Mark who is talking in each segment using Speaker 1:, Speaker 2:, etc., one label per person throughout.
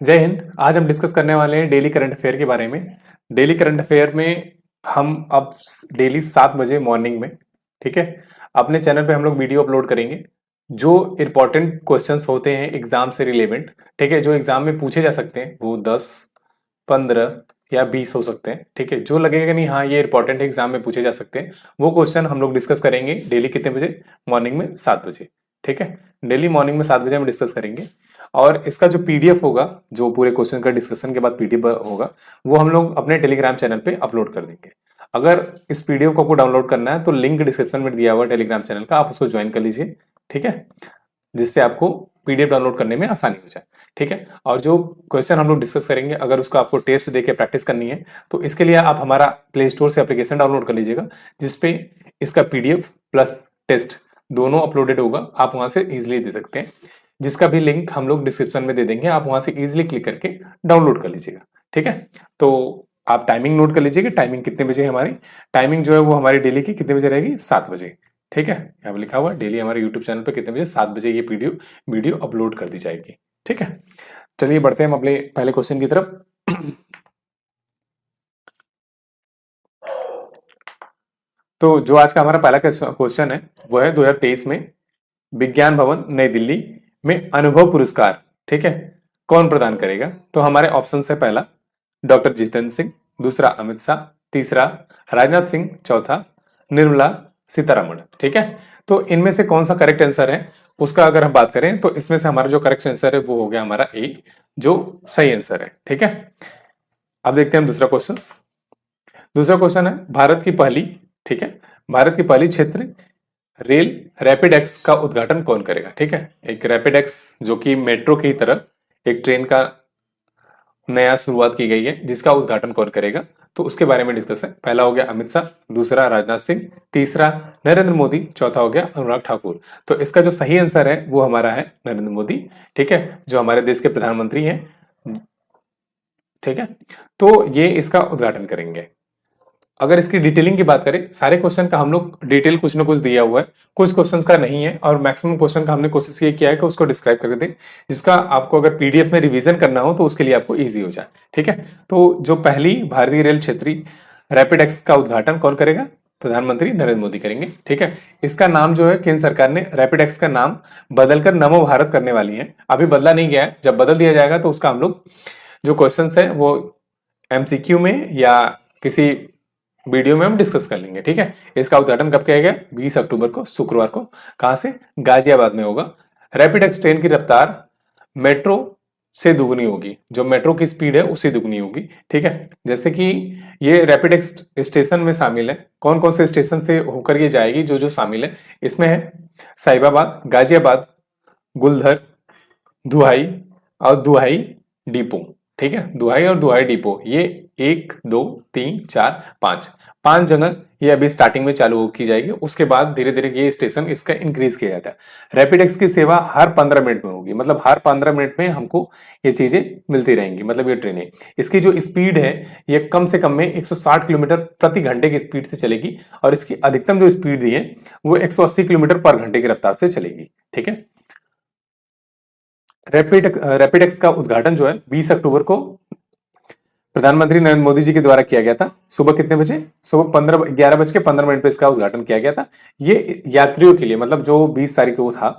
Speaker 1: जय हिंद। आज हम डिस्कस करने वाले हैं डेली करंट अफेयर के बारे में। डेली करंट अफेयर में हम अब डेली 7 बजे मॉर्निंग में, ठीक है, अपने चैनल पे हम लोग वीडियो अपलोड करेंगे जो इंपॉर्टेंट क्वेश्चंस होते हैं एग्जाम से रिलेवेंट, ठीक है, जो एग्जाम में पूछे जा सकते हैं। वो 10, 15 या 20 हो सकते हैं, ठीक है। जो लगेगा नहीं हाँ ये इंपॉर्टेंट है, एग्जाम में पूछे जा सकते हैं, वो क्वेश्चन हम लोग डिस्कस करेंगे डेली कितने बजे, मॉर्निंग में 7 बजे, ठीक है। डेली मॉर्निंग में 7 बजे हम डिस्कस करेंगे। और इसका जो पीडीएफ होगा, जो पूरे क्वेश्चन का डिस्कशन के बाद पीडीएफ होगा, वो हम लोग अपने टेलीग्राम चैनल पे अपलोड कर देंगे। अगर इस पीडीएफ को आपको डाउनलोड करना है तो लिंक डिस्क्रिप्शन में दिया हुआ टेलीग्राम चैनल का, आप उसको ज्वाइन कर लीजिए, ठीक है, जिससे आपको पीडीएफ डाउनलोड करने में आसानी हो जाए, ठीक है। और जो क्वेश्चन हम लोग डिस्कस करेंगे, अगर उसका आपको टेस्ट देके प्रैक्टिस करनी है तो इसके लिए आप हमारा प्ले स्टोर से एप्लीकेशन डाउनलोड कर लीजिएगा, जिसपे इसका पीडीएफ प्लस टेस्ट दोनों अपलोडेड होगा। आप वहां से इजिली दे सकते हैं, जिसका भी लिंक हम लोग डिस्क्रिप्शन में दे देंगे, आप वहां से इजिली क्लिक करके डाउनलोड कर लीजिएगा, ठीक है। तो आप टाइमिंग नोट कर लीजिएगा, टाइमिंग कितने बजे है हमारी। टाइमिंग जो है वो हमारी डेली की कितने बजे रहेगी, 7 बजे, ठीक है। यहाँ पे लिखा हुआ डेली हमारे यूट्यूब चैनल पे कितने बजे, 7 बजे ये वीडियो अपलोड कर दी जाएगी, ठीक है। चलिए बढ़ते हैं हम अपने पहले क्वेश्चन की तरफ। तो जो आज का हमारा पहला क्वेश्चन है वो है 2023 में विज्ञान भवन नई दिल्ली में अनुभव पुरस्कार, ठीक है, कौन प्रदान करेगा। तो हमारे ऑप्शन है, पहला डॉक्टर जितेंद्र सिंह, दूसरा अमित शाह, तीसरा राजनाथ सिंह, चौथा निर्मला सीतारमण, ठीक है। तो इनमें से कौन सा करेक्ट आंसर है उसका अगर हम बात करें तो इसमें से हमारा जो करेक्ट आंसर है वो हो गया हमारा ए, जो सही आंसर है, ठीक है। अब देखते हैं हम दूसरा क्वेश्चन। दूसरा क्वेश्चन है भारत की पहली, ठीक है, भारत की पहली क्षेत्र रेल रैपिड एक्स का उद्घाटन कौन करेगा, ठीक है। एक रैपिड एक्स जो कि मेट्रो की तरह एक ट्रेन का नया शुरुआत की गई है, जिसका उद्घाटन कौन करेगा, तो उसके बारे में डिस्कस है। पहला हो गया अमित शाह, दूसरा राजनाथ सिंह, तीसरा नरेंद्र मोदी, चौथा हो गया अनुराग ठाकुर। तो इसका जो सही आंसर है वो हमारा है नरेंद्र मोदी, ठीक है, जो हमारे देश के प्रधानमंत्री हैं, ठीक है। तो ये इसका उद्घाटन करेंगे। अगर इसकी डिटेलिंग की बात करें, सारे क्वेश्चन का हम लोग डिटेल कुछ ना कुछ दिया हुआ है, कुछ क्वेश्चंस का नहीं है, और मैक्सिमम क्वेश्चन का हमने कोशिश ये किया है कि उसको डिस्क्राइब करके दें, जिसका आपको अगर पीडीएफ में रिवीजन करना हो तो उसके लिए आपको इजी हो जाए, ठीक है। तो जो पहली भारतीय रेल क्षेत्रीय रैपिड एक्स का उद्घाटन कौन करेगा, प्रधानमंत्री नरेंद्र मोदी करेंगे, ठीक है। इसका नाम जो है केंद्र सरकार ने रैपिड एक्स का नाम बदलकर नमो भारत करने वाली है। अभी बदला नहीं गया है, जब बदल दिया जाएगा तो उसका हम लोग जो क्वेश्चन है वो एमसीक्यू में या किसी वीडियो में हम डिस्कस कर लेंगे, ठीक है। इसका उद्घाटन कब किया गया, 20 अक्टूबर को, शुक्रवार को। कहां से, गाजियाबाद में होगा। रैपिड एक्स ट्रेन की रफ्तार मेट्रो से दुगनी होगी, जो मेट्रो की स्पीड है उससे दुगनी होगी, ठीक है। जैसे कि ये रैपिड एक्स स्टेशन में शामिल है, कौन कौन से स्टेशन से होकर ये जाएगी, जो जो शामिल है इसमें है साहिबाबाद, गाजियाबाद, गुलधर, दुहाई और दुहाई डिपो, ठीक है। दुहाई और दुहाई डिपो, ये 1, 2, 3, 4, 5 जगह ये अभी स्टार्टिंग में चालू की जाएगी। उसके बाद धीरे धीरे ये स्टेशन इसका इंक्रीज किया जाता है। रैपिड एक्स की सेवा हर 15 मिनट में होगी, मतलब हर 15 मिनट में हमको ये चीजें मिलती रहेंगी, मतलब ये ट्रेनें। इसकी जो स्पीड है ये कम से कम में 160 किलोमीटर प्रति घंटे की स्पीड से चलेगी, और इसकी अधिकतम जो स्पीड दी है वो 180 किलोमीटर पर घंटे की रफ्तार से चलेगी, ठीक है। रैपिड एक्स का उद्घाटन जो है 20 अक्टूबर को प्रधानमंत्री नरेंद्र मोदी जी के द्वारा किया गया था। सुबह कितने बजे, सुबह 11:15 पे इसका उद्घाटन किया गया था। ये यात्रियों के लिए, मतलब जो 20 तारीख को था,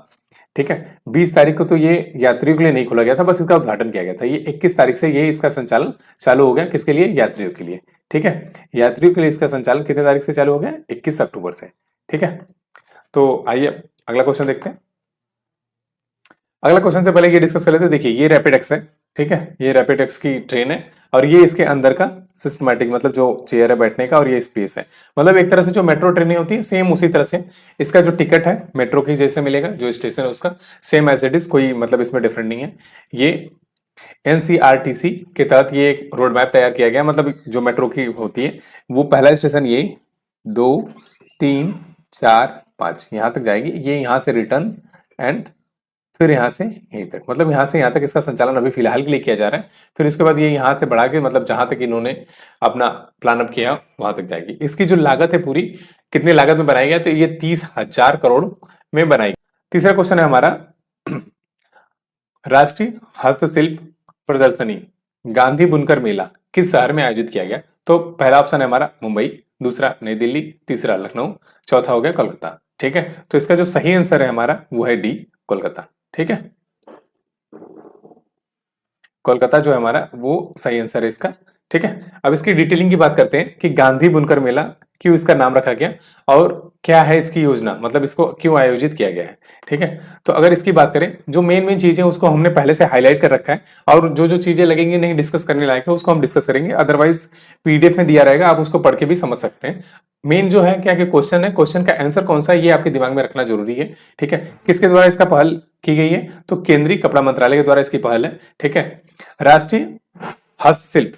Speaker 1: ठीक है, 20 तारीख को तो ये यात्रियों के लिए नहीं खोला गया था, बस इसका उद्घाटन किया गया था। ये 21 तारीख से ये इसका संचालन चालू हो गया, किसके लिए, यात्रियों के लिए, ठीक है। यात्रियों के लिए इसका संचालन कितने तारीख से चालू हो गया, 21 अक्टूबर से, ठीक है। तो आइए अगला क्वेश्चन देखते हैं। अगला क्वेश्चन से पहले ये डिस्कस कर लेते हैं। देखिए ये रैपिड एक्स है, ठीक है, ये रैपिड एक्स की ट्रेन है, और ये इसके अंदर का सिस्टमैटिक, मतलब जो चेयर है बैठने का, और ये स्पेस है, मतलब एक तरह से जो मेट्रो ट्रेनें होती है सेम उसी तरह से इसका जो टिकट है मेट्रो की जैसे मिलेगा, जो स्टेशन है उसका सेम एज इट इज, कोई मतलब इसमें डिफरेंट नहीं है। ये एनसीआरटीसी के तहत ये एक रोड मैप तैयार किया गया, मतलब जो मेट्रो की होती है वो पहला स्टेशन ये 2, 3, 4, 5 यहां तक जाएगी, ये यहां से रिटर्न एंड फिर यहां से यहीं तक, मतलब यहां से यहां तक इसका संचालन अभी फिलहाल के लिए किया जा रहा है। फिर उसके बाद ये यहां से बढ़ा के, मतलब जहां तक इन्होंने अपना प्लान अप किया वहां तक जाएगी। इसकी जो लागत है पूरी, कितनी लागत में बनाई गई, तो ये 30,000 करोड़ में बनाई। तीसरा क्वेश्चन है हमारा, राष्ट्रीय हस्तशिल्प प्रदर्शनी गांधी बुनकर मेला किस शहर में आयोजित किया गया? तो पहला ऑप्शन है हमारा मुंबई, दूसरा नई दिल्ली, तीसरा लखनऊ, चौथा हो गया कोलकाता। ठीक है, तो इसका जो सही आंसर है हमारा वो है डी, कोलकाता। ठीक है, कोलकाता जो है हमारा वो सही आंसर है इसका। ठीक है, अब इसकी डिटेलिंग की बात करते हैं कि गांधी बुनकर मेला क्यों इसका नाम रखा गया और क्या है इसकी योजना, मतलब इसको क्यों आयोजित किया गया है। ठीक है, तो अगर इसकी बात करें, जो मेन मेन चीजें उसको हमने पहले से हाईलाइट कर रखा है, और जो जो चीजें लगेंगी नहीं डिस्कस करने लायक है उसको हम डिस्कस करेंगे, अदरवाइज पीडीएफ में दिया रहेगा, आप उसको पढ़ के भी समझ सकते हैं। मेन जो है क्या कि क्वेश्चन है, क्वेश्चन का आंसर कौन सा है ये आपके दिमाग में रखना जरूरी है। ठीक है, किसके द्वारा इसका पहल की गई है? तो केंद्रीय कपड़ा मंत्रालय के द्वारा इसकी पहल है। ठीक है, राष्ट्रीय हस्तशिल्प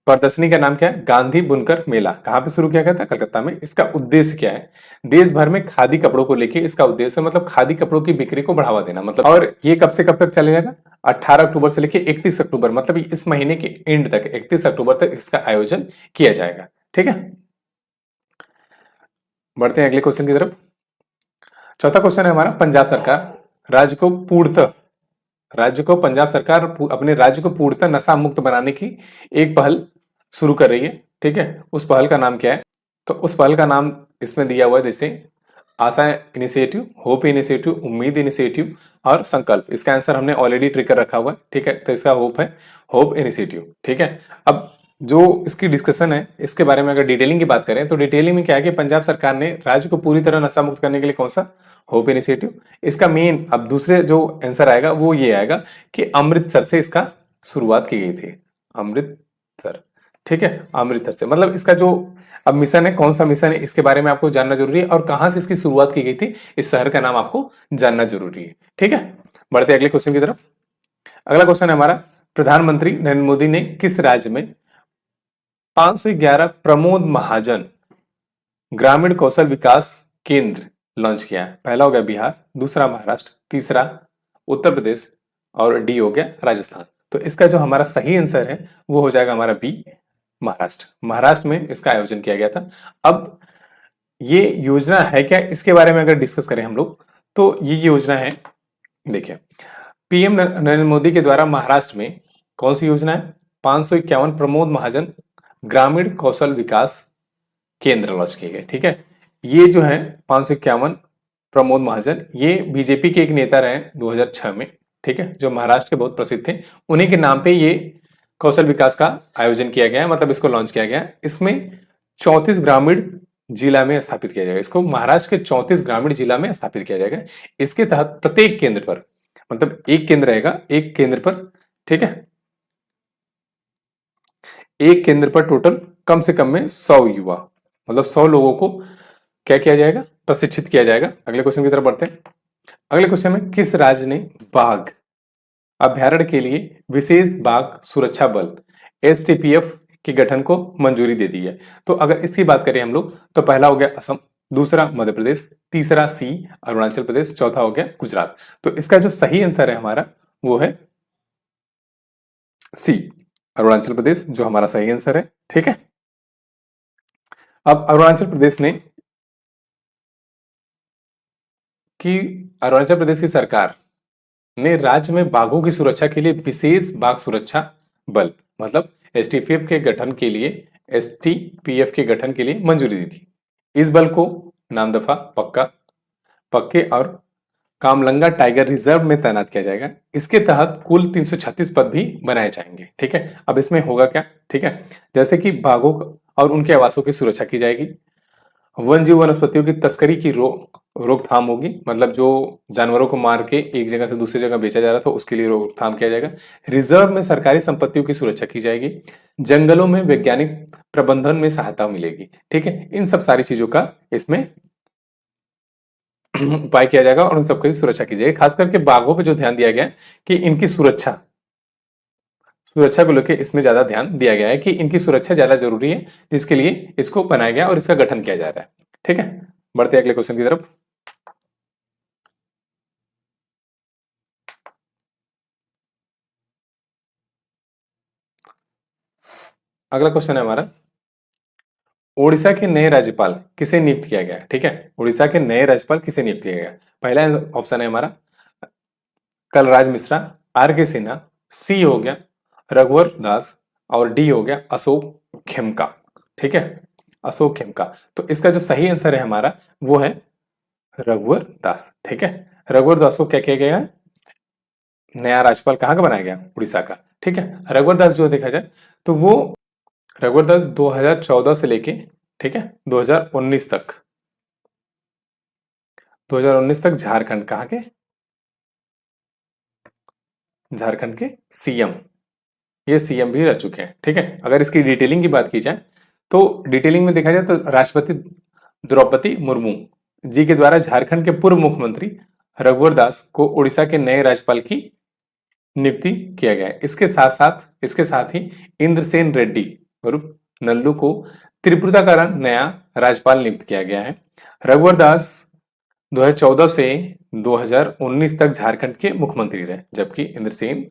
Speaker 1: प्रदर्शनी का नाम क्या है? गांधी बुनकर मेला। कहां पे शुरू किया गया था? कलकत्ता में। इसका उद्देश्य क्या है? देश भर में खादी कपड़ों को लेके इसका उद्देश्य है, मतलब खादी कपड़ों की बिक्री को बढ़ावा देना, मतलब। और ये कब से कब तक चलेगा? 18 अक्टूबर से लेके 31 अक्टूबर, मतलब इस महीने के एंड तक, 31 अक्टूबर तक इसका आयोजन किया जाएगा। ठीक है, बढ़ते हैं अगले क्वेश्चन की तरफ। चौथा क्वेश्चन है हमारा, पंजाब सरकार पंजाब सरकार अपने राज्य को पूर्णतः नशा मुक्त बनाने की एक पहल शुरू कर रही है। ठीक है, उस पहल का नाम क्या है? तो उस पहल का नाम इसमें दिया हुआ है, जैसे आशा इनिशिएटिव, होप इनिशिएटिव, उम्मीद इनिशिएटिव और संकल्प। इसका आंसर हमने ऑलरेडी ट्रिक कर रखा हुआ है। ठीक है, तो इसका होप है, होप इनिशिएटिव। ठीक है, अब जो इसकी डिस्कशन है इसके बारे में अगर डिटेलिंग की बात करें, तो डिटेलिंग में क्या है कि पंजाब सरकार ने राज्य को पूरी तरह नशा मुक्त करने के लिए कौन सा होप इनिशिएटिव, इसका मेन अब दूसरे जो आंसर आएगा वो ये आएगा कि अमृतसर से इसका शुरुआत की गई थी। अमृतसर, ठीक है, अमृतसर से, मतलब इसका जो अब मिशन है, कौन सा मिशन है इसके बारे में आपको जानना जरूरी है, और कहां से इसकी शुरुआत की गई थी इस शहर का नाम आपको जानना जरूरी है। ठीक है, बढ़ते अगले क्वेश्चन की तरफ। अगला क्वेश्चन है हमारा, प्रधानमंत्री नरेंद्र मोदी ने किस राज्य में 511 प्रमोद महाजन ग्रामीण कौशल विकास केंद्र लॉन्च किया है? पहला हो गया बिहार, दूसरा महाराष्ट्र, तीसरा उत्तर प्रदेश और डी हो गया राजस्थान। तो इसका जो हमारा सही आंसर है वो हो जाएगा हमारा बी, महाराष्ट्र। महाराष्ट्र में इसका आयोजन किया गया था। अब ये योजना है क्या, इसके बारे में अगर डिस्कस करें हम लोग, तो ये योजना है, देखिए, पीएम नरेंद्र मोदी के द्वारा महाराष्ट्र में कौन सी योजना है? 551 प्रमोद महाजन ग्रामीण कौशल विकास केंद्र लॉन्च किए गए। ठीक है, ये जो है 551 प्रमोद महाजन, ये बीजेपी के एक नेता रहे 2006 में। ठीक है, जो महाराष्ट्र के बहुत प्रसिद्ध थे, उन्हीं के नाम पे ये कौशल विकास का आयोजन किया गया है, मतलब इसको लॉन्च किया गया है। इसमें 34 ग्रामीण जिला में स्थापित किया जाएगा, इसको महाराष्ट्र के 34 ग्रामीण जिला में स्थापित किया जाएगा। इसके तहत प्रत्येक केंद्र पर, मतलब एक केंद्र रहेगा, एक केंद्र पर, ठीक है, एक केंद्र पर टोटल कम से कम में 100 युवा, मतलब 100 लोगों को क्या किया जाएगा? प्रशिक्षित किया जाएगा। अगले क्वेश्चन की तरफ बढ़ते हैं। अगले क्वेश्चन में, किस राज्य ने बाघ अभ्यारण्य के लिए विशेष बाघ सुरक्षा बल एसटीपीएफ के गठन को मंजूरी दे दी है? तो अगर इसकी बात करें हम लोग, तो पहला हो गया असम, दूसरा मध्य प्रदेश, तीसरा सी अरुणाचल प्रदेश, चौथा हो गया गुजरात। तो इसका जो सही आंसर है हमारा वो है सी, अरुणाचल प्रदेश, जो हमारा सही आंसर है। ठीक है, अब अरुणाचल प्रदेश की सरकार ने राज्य में बाघों की सुरक्षा के लिए विशेष बाघ सुरक्षा बल, मतलब एसटीपीएफ के गठन के लिए मंजूरी दी थी। इस बल को नामदफा, पक्के और कामलंगा टाइगर रिजर्व में तैनात किया जाएगा। इसके तहत कुल 336 पद भी बनाए जाएंगे। ठीक है, अब इसमें होगा क्या? ठीक है, जैसे कि बाघों और उनके आवासों की सुरक्षा की जाएगी, वन जीव वनस्पतियों की तस्करी की रोकथाम होगी, मतलब जो जानवरों को मार के एक जगह से दूसरी जगह बेचा जा रहा था उसके लिए रोकथाम किया जाएगा। रिजर्व में सरकारी संपत्तियों की सुरक्षा की जाएगी, जंगलों में वैज्ञानिक प्रबंधन में सहायता मिलेगी। ठीक है, इन सब सारी चीजों का इसमें उपाय किया जाएगा और उन सबकी सुरक्षा की जाएगी। खास करके बाघों पे जो ध्यान दिया गया है कि इनकी सुरक्षा को लेकर इसमें ज्यादा ध्यान दिया गया है कि इनकी सुरक्षा ज्यादा जरूरी है, जिसके लिए इसको बनाया गया और इसका गठन किया जा रहा है। ठीक है, बढ़ते हैं अगले क्वेश्चन की तरफ। अगला क्वेश्चन है हमारा, ओडिशा के नए राज्यपाल किसे नियुक्त किया गया? ठीक है, ओडिशा के नए राज्यपाल किसे नियुक्त किया गया? पहला ऑप्शन है हमारा कलराज मिश्रा, आर के सिन्हा, सी हो गया रघुवर दास, और डी हो गया अशोक खेमका। ठीक है, अशोक खेमका। तो इसका जो सही आंसर है हमारा वो है रघुवर दास। ठीक है, रघुवर दास को क्या किया गया है, नया राज्यपाल कहाँ का बनाया गया, उड़ीसा का। ठीक है, रघुवर दास जो देखा जाए तो वो रघुवर दास 2014 से लेके, ठीक है, 2019 तक, 2019 तक झारखंड कहाँ के, झारखंड के सीएम, ये सीएम भी रह चुके हैं। ठीक है, अगर इसकी डिटेलिंग की बात की जाए तो डिटेलिंग में देखा जाए तो राष्ट्रपति द्रौपदी मुर्मू जी के द्वारा झारखंड के पूर्व मुख्यमंत्री रघुवर दास को उड़ीसा के नए राज्यपाल की नियुक्ति किया गया है। इसके साथ ही इंद्रसेन रेड्डी और नल्लू को त्रिपुरा का नया राज्यपाल नियुक्त किया गया है। रघुवर दास 2014 से 2019 तक झारखंड के मुख्यमंत्री रहे, जबकि इंद्रसेन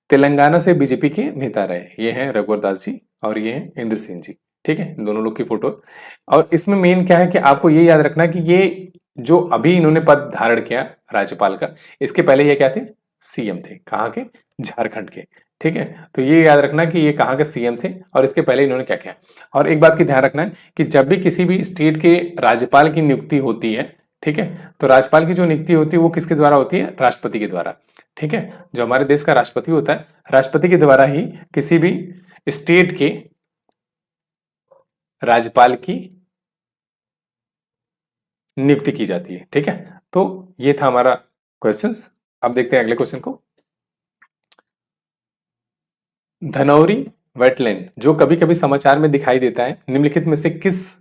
Speaker 1: तेलंगाना से बीजेपी के नेता रहे। ये हैं रघुवर दास जी और ये हैं इंद्रसेन जी। ठीक है, इन दोनों लोग की फोटो। और इसमें मेन क्या है कि आपको ये याद रखना कि ये जो अभी इन्होंने पद धारण किया राज्यपाल का, इसके पहले ये क्या थे, सीएम थे। कहाँ के, झारखंड के। ठीक है, तो ये याद रखना कि ये कहाँ के सीएम थे और इसके पहले इन्होंने क्या किया। और एक बात की ध्यान रखना है कि जब भी किसी भी स्टेट के राज्यपाल की नियुक्ति होती है, ठीक है, तो राज्यपाल की जो नियुक्ति होती है वो किसके द्वारा होती है, राष्ट्रपति के द्वारा। ठीक है, जो हमारे देश का राष्ट्रपति होता है, राष्ट्रपति के द्वारा ही किसी भी स्टेट के राज्यपाल की नियुक्ति की जाती है। ठीक है, तो ये था हमारा क्वेश्चंस। अब देखते हैं अगले क्वेश्चन को। धनौरी वेटलैंड जो कभी कभी समाचार में दिखाई देता है, निम्नलिखित में से किस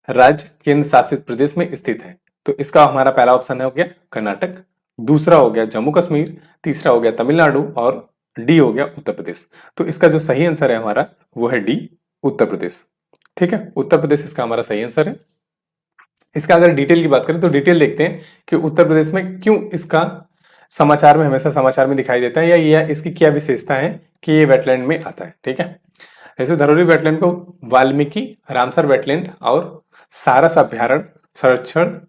Speaker 1: राज्य केंद्र शासित प्रदेश में स्थित है। तो इसका हमारा पहला ऑप्शन हो गया कर्नाटक, दूसरा हो गया जम्मू कश्मीर, तीसरा हो गया तमिलनाडु और डी हो गया उत्तर प्रदेश। तो इसका जो सही आंसर है हमारा वो है डी, उत्तर प्रदेश। ठीक है, उत्तर प्रदेश इसका हमारा सही आंसर है। इसका अगर डिटेल की बात करें तो डिटेल देखते हैं कि उत्तर प्रदेश में क्यों इसका समाचार में, हमेशा समाचार में दिखाई देता है, या इसकी क्या विशेषता है कि ये वेटलैंड में आता है। ठीक है, जैसे धरोहरी वेटलैंड को वाल्मीकि रामसर वेटलैंड और सारस अभ्यारण्य संरक्षण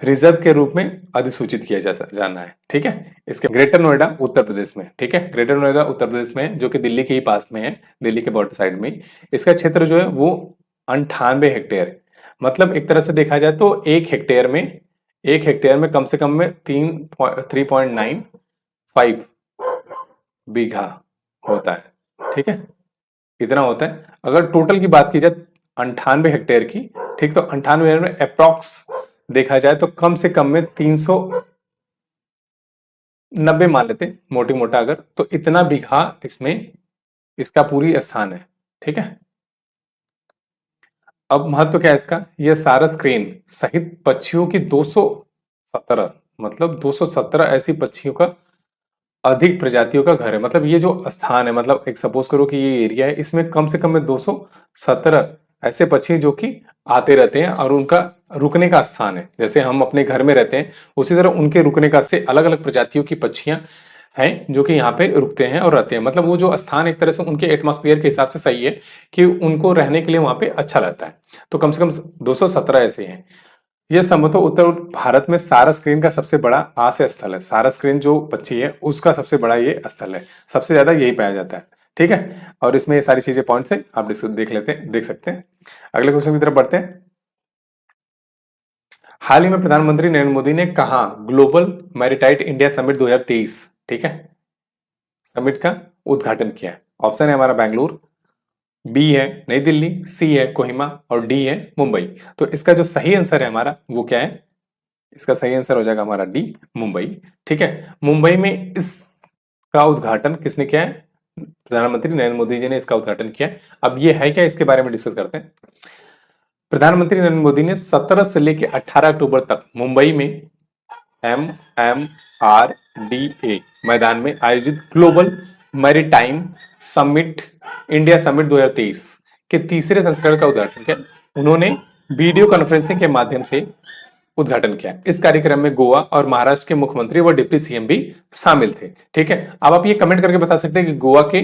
Speaker 1: रिजर्व के रूप में अधिसूचित किया जाना है। ठीक है, इसके ग्रेटर नोएडा उत्तर प्रदेश में। ठीक है, ग्रेटर नोएडा उत्तर प्रदेश में, जो कि दिल्ली के ही पास में है, दिल्ली के बॉर्डर साइड में। इसका क्षेत्र जो है वो 98 हेक्टेयर है। मतलब एक तरह से देखा जाए तो एक हेक्टेयर में कम से कम में 3.95 बीघा होता है। ठीक है, इतना होता है। अगर टोटल की बात की जाए 98 हेक्टेयर की, ठीक, तो 98 में अप्रॉक्स देखा जाए तो कम से कम में 390 मान लेते मोटी मोटा, अगर तो इतना बीघा इसमें इसका पूरी स्थान है। ठीक है, अब महत्व क्या है इसका, यह सारस क्रेन सहित पक्षियों की 217, मतलब 217 ऐसी पक्षियों का अधिक प्रजातियों का घर है। मतलब ये जो स्थान है, मतलब एक सपोज करो कि ये एरिया है, इसमें कम से कम में 217 ऐसे पक्षी जो कि आते रहते हैं और उनका रुकने का स्थान है। जैसे हम अपने घर में रहते हैं उसी तरह उनके रुकने का से अलग अलग प्रजातियों की पक्षियां हैं जो कि यहाँ पे रुकते हैं और रहते हैं। मतलब वो जो स्थान एक तरह से उनके एटमॉस्फेयर के हिसाब से सही है कि उनको रहने के लिए वहां पे अच्छा लगता है। तो कम से कम 217 ऐसे हैं। यह संभवतः उत्तर भारत में सारस क्रेन का सबसे बड़ा आश्रय स्थल है। सारस क्रेन जो पक्षी है उसका सबसे बड़ा ये स्थल है, सबसे ज्यादा यही पाया जाता है। ठीक है, और इसमें ये सारी चीजें पॉइंट्स है, आप देख सकते हैं। अगले क्वेश्चन की तरफ बढ़ते हैं। हाल ही में प्रधानमंत्री नरेंद्र मोदी ने कहा ग्लोबल मैरिटाइम इंडिया समिट 2023, ठीक है, समिट का उद्घाटन किया। ऑप्शन है हमारा बेंगलुरु, बी है नई दिल्ली, सी है कोहिमा और डी है मुंबई। तो इसका जो सही आंसर है हमारा वो क्या है, इसका सही आंसर हो जाएगा हमारा डी, मुंबई। ठीक है, मुंबई में इसका उद्घाटन किसने किया है, प्रधानमंत्री नरेंद्र मोदी जी ने इसका उद्घाटन किया। अब ये है क्या, इसके बारे में डिस्कस करते हैं। प्रधानमंत्री नरेंद्र मोदी ने 17 से लेकर 18 अक्टूबर तक मुंबई में MMRDA मैदान में आयोजित global maritime summit India summit 2023 के तीसरे संस्करण का उद्घाटन किया। उन्होंने वीडियो कॉन्फ्रेंसिंग के माध्यम से उद्घाटन किया। इस कार्यक्रम में गोवा और महाराष्ट्र के मुख्यमंत्री व डिप्टी सीएम भी शामिल थे। ठीक है, अब आप ये कमेंट करके बता सकते हैं कि गोवा के,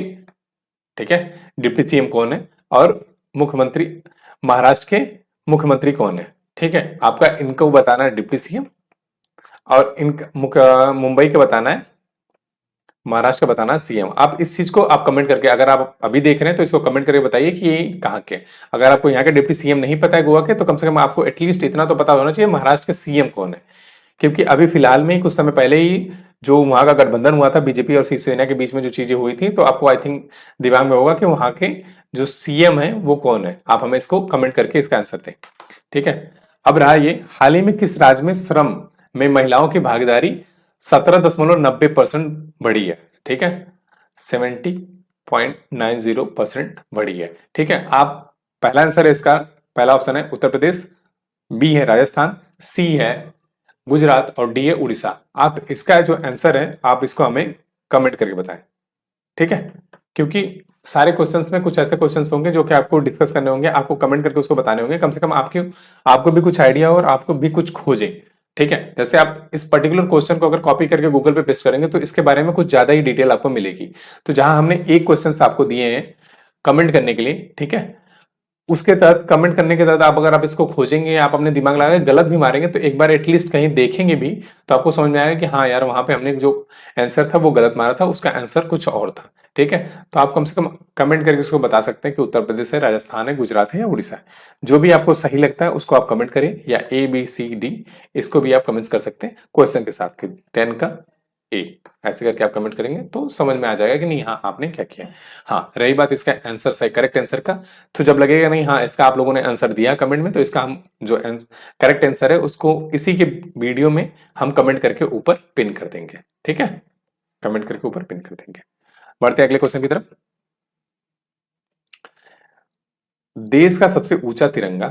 Speaker 1: ठीक है, डिप्टी सीएम कौन है और मुख्यमंत्री महाराष्ट्र के मुख्यमंत्री कौन है। ठीक है, आपका इनको बताना है डिप्टी सीएम और इनका मुंबई का बताना है महाराष्ट्र का बताना है सीएम। आप इस चीज को आप कमेंट करके, अगर आप अभी देख रहे हैं तो इसको कमेंट करके बताइए कि ये कहाँ के। अगर आपको यहाँ के डिप्टी सीएम नहीं पता है गोवा के, तो कम से कम आपको एटलीस्ट इतना तो पता होना चाहिए महाराष्ट्र के सीएम कौन है। क्योंकि अभी फिलहाल में ही कुछ समय पहले ही जो वहां का गठबंधन हुआ था बीजेपी और शिवसेना के बीच में, जो चीजें हुई थी, तो आपको आई थिंक दिमाग में होगा कि वहां के जो सीएम है वो कौन है। आप हमें इसको कमेंट करके इसका आंसर दें, ठीक है। अब रहा ये, हाल ही में किस राज्य में श्रम में महिलाओं की भागीदारी 17.90% बढ़ी है, ठीक है। 70.90% बढ़ी है, ठीक है। आप पहला आंसर है इसका, पहला ऑप्शन है उत्तर प्रदेश, बी है राजस्थान, सी है गुजरात और डी है उड़ीसा। आप इसका जो आंसर है आप इसको हमें कमेंट करके बताएं, ठीक है। क्योंकि सारे क्वेश्चंस में कुछ ऐसे क्वेश्चंस होंगे जो कि आपको डिस्कस करने होंगे, आपको कमेंट करके उसको बताने होंगे, कम से कम आपको भी कुछ आइडिया और आपको भी कुछ खोजे, ठीक है। जैसे आप इस पर्टिकुलर क्वेश्चन को अगर कॉपी करके गूगल पे पेस्ट करेंगे तो इसके बारे में कुछ ज्यादा ही डिटेल आपको मिलेगी। तो जहां हमने एक क्वेश्चन आपको दिए हैं कमेंट करने के लिए, ठीक है, उसके तहत कमेंट करने के तहत आप अगर आप इसको खोजेंगे, आप अपने दिमाग लगाए गलत भी मारेंगे तो एक बार एटलीस्ट कहीं देखेंगे भी, तो आपको समझ में आएगा कि हाँ यार वहां पे हमने जो आंसर था वो गलत मारा था, उसका आंसर कुछ और था, ठीक है। तो आप कम से कम कमेंट करके उसको बता सकते हैं कि उत्तर प्रदेश है, राजस्थान है, गुजरात है या उड़ीसा है। जो भी आपको सही लगता है उसको आप कमेंट करें, या A B C D इसको भी आप कमेंट कर सकते हैं क्वेश्चन के साथ कि 10 का ए, ऐसे करके आप कमेंट करेंगे तो समझ में आ जाएगा कि नहीं हाँ आपने क्या किया है। हाँ रही बात इसका आंसर सही करेक्ट आंसर का, तो जब लगेगा नहीं हाँ इसका आप लोगों ने आंसर दिया कमेंट में, तो इसका हम जो करेक्ट आंसर है उसको इसी के वीडियो में हम कमेंट करके ऊपर पिन कर देंगे, ठीक है। कमेंट करके ऊपर पिन कर देंगे। बढ़ते अगले क्वेश्चन की तरफ। देश का सबसे ऊंचा तिरंगा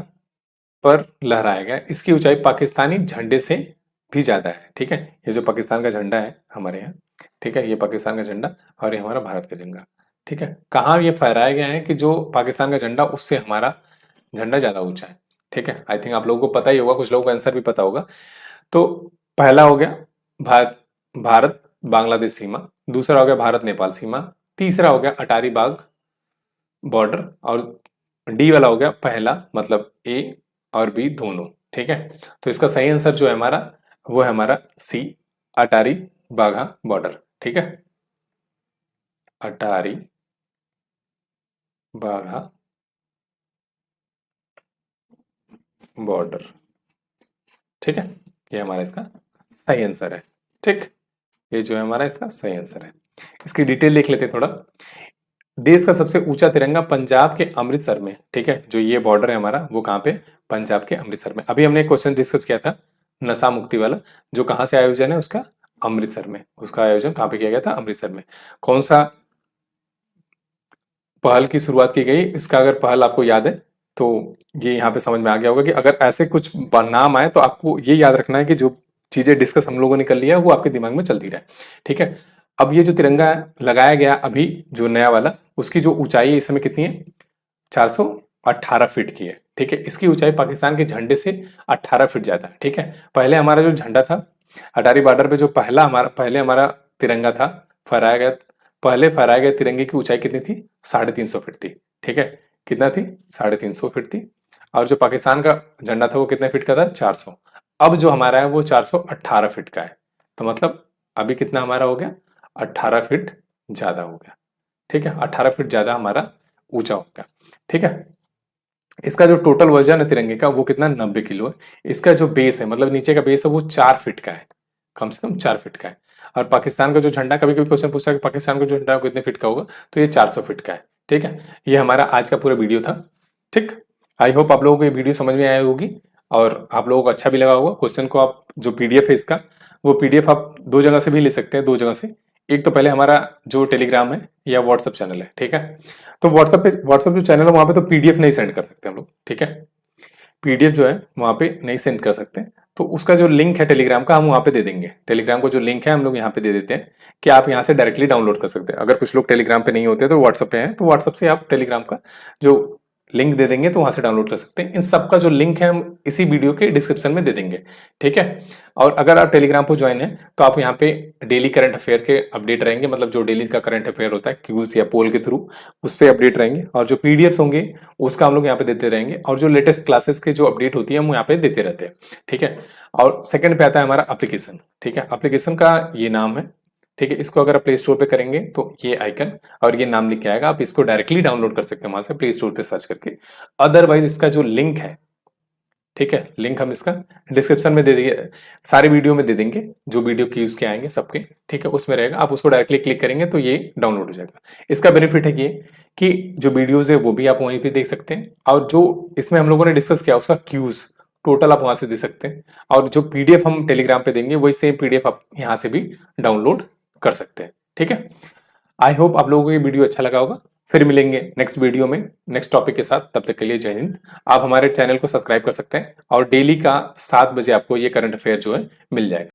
Speaker 1: पर लहराया गया, इसकी ऊंचाई पाकिस्तानी झंडे से भी ज्यादा है, ठीक है। ये जो पाकिस्तान का झंडा है हमारे यहाँ, ठीक है, ये पाकिस्तान का झंडा और ये हमारा भारत का झंडा, ठीक है। कहाँ ये फहराया गया है कि जो पाकिस्तान का झंडा उससे हमारा झंडा ज्यादा ऊंचा है, ठीक है। आई थिंक आप लोगों को पता ही होगा, कुछ लोगों को आंसर भी पता होगा। तो पहला हो गया भारत भारत बांग्लादेश सीमा, दूसरा हो गया भारत नेपाल सीमा, तीसरा हो गया अटारी बाग बॉर्डर, और डी वाला हो गया पहला, मतलब ए और बी दोनों, ठीक है। तो इसका सही आंसर जो है हमारा वो है हमारा सी, अटारी बाघा बॉर्डर, ठीक है। अटारी बाघा बॉर्डर, ठीक है, ये हमारा इसका सही आंसर है, ठीक। ये जो है हमारा इसका सही आंसर है। इसकी डिटेल देख लेते हैं थोड़ा। देश का सबसे ऊंचा तिरंगा पंजाब के अमृतसर में, ठीक है, जो ये बॉर्डर है हमारा वो कहाँ पे, पंजाब के अमृतसर में। अभी हमने एक क्वेश्चन डिस्कस किया था नशा मुक्ति वाला, जो कहाँ से आयोजन है उसका, अमृतसर में। उसका आयोजन कहाँ पे किया गया था, अमृतसर में। कौन सा पहल की शुरुआत की गई, इसका अगर पहल आपको याद है तो ये यहाँ पे समझ में आ गया होगा कि अगर ऐसे कुछ नाम आए तो आपको ये याद रखना है कि जो चीजें डिस्कस हम लोगों ने कर लिया है वो आपके दिमाग में चलती रहे, ठीक है। अब ये जो तिरंगा लगाया गया अभी जो नया वाला, उसकी जो ऊंचाई है इस समय कितनी है, 418 फीट की है, ठीक है। इसकी ऊंचाई पाकिस्तान के झंडे से 18 फीट ज्यादा है, ठीक है। पहले हमारा जो झंडा था अटारी बॉर्डर पे, जो पहले हमारा तिरंगा था फहराया गया, पहले फहराए गए तिरंगे की ऊंचाई कितनी थी, 350 फीट थी, ठीक है। कितना थी, 350 फीट थी। और जो पाकिस्तान का झंडा था वो कितने फीट का था, 400। अब जो हमारा है वो 418 फीट का है, तो मतलब अभी कितना हमारा हो गया, 18 फीट ज्यादा हो गया, ठीक है। 18 फीट ज्यादा हमारा ऊंचा हो गया, ठीक है। इसका जो टोटल वजन है तिरंगे का वो कितना, 90 किलो है। इसका जो बेस है, मतलब नीचे का बेस है, वो 4 फीट का है, कम से कम 4 फीट का है। और पाकिस्तान का जो झंडा, कभी कभी क्वेश्चन पूछता है कि पाकिस्तान का जो झंडा कितने फीट का होगा, तो ये 400 फीट का है, ठीक है। ये हमारा आज का पूरा वीडियो था, ठीक। आई होप आप लोगों को ये वीडियो समझ में आई होगी और आप लोगों को अच्छा भी लगा होगा। क्वेश्चन को आप जो पीडीएफ है इसका, वो पीडीएफ आप दो जगह से भी ले सकते हैं, दो जगह से। एक तो पहले हमारा जो टेलीग्राम है या व्हाट्सएप चैनल है, ठीक है। तो व्हाट्सएप जो चैनल है वहां पे तो पीडीएफ नहीं सेंड कर सकते हम लोग, ठीक है। पीडीएफ जो है वहां पे नहीं सेंड कर सकते, तो उसका जो लिंक है टेलीग्राम का हम वहां पे दे देंगे। टेलीग्राम का जो लिंक है हम लोग यहाँ पे दे देते हैं कि आप यहाँ से डायरेक्टली डाउनलोड कर सकते हैं। अगर कुछ लोग टेलीग्राम पे नहीं होते तो व्हाट्सएप पे हैं, तो व्हाट्सएप से आप टेलीग्राम का जो लिंक दे देंगे तो वहां से डाउनलोड कर सकते हैं। इन सब का जो लिंक है हम इसी वीडियो के डिस्क्रिप्शन में दे देंगे, ठीक है। और अगर आप टेलीग्राम पर ज्वाइन है तो आप यहाँ पे डेली करंट अफेयर के अपडेट रहेंगे, मतलब जो डेली का करंट अफेयर होता है क्यूज या पोल के थ्रू उस पर अपडेट रहेंगे, और जो पीडीएफ होंगे उसका हम लोग यहाँ पे देते रहेंगे, और जो लेटेस्ट क्लासेस के जो अपडेट होती है हम यहाँ पे देते रहते हैं, ठीक है। और सेकंड पे आता है हमारा एप्लीकेशन, ठीक है। एप्लीकेशन का ये नाम है ठीक है, इसको अगर आप प्ले स्टोर पे करेंगे तो ये आइकन और ये नाम लिख के आएगा, आप इसको डायरेक्टली डाउनलोड कर सकते हैं वहां से प्ले स्टोर पे सर्च करके। अदरवाइज इसका जो लिंक है, ठीक है, लिंक हम इसका डिस्क्रिप्शन में दे देंगे, सारे वीडियो में दे देंगे, जो वीडियो क्यूज के आएंगे सबके, ठीक है, उसमें रहेगा, आप उसको डायरेक्टली क्लिक करेंगे तो ये डाउनलोड हो जाएगा। इसका बेनिफिट है ये कि जो वीडियोज है वो भी आप वहीं पे देख सकते हैं, और जो इसमें हम लोगों ने डिस्कस किया उसका क्यूज टोटल आप वहां से दे सकते हैं, और जो पीडीएफ हम टेलीग्राम पे देंगे वही सेम पीडीएफ आप यहाँ से भी डाउनलोड कर सकते हैं। ठीक है, आई होप आप लोगों को ये वीडियो अच्छा लगा होगा। फिर मिलेंगे नेक्स्ट वीडियो में नेक्स्ट टॉपिक के साथ, तब तक के लिए जय हिंद। आप हमारे चैनल को सब्सक्राइब कर सकते हैं और डेली का 7 बजे आपको ये करंट अफेयर जो है मिल जाएगा।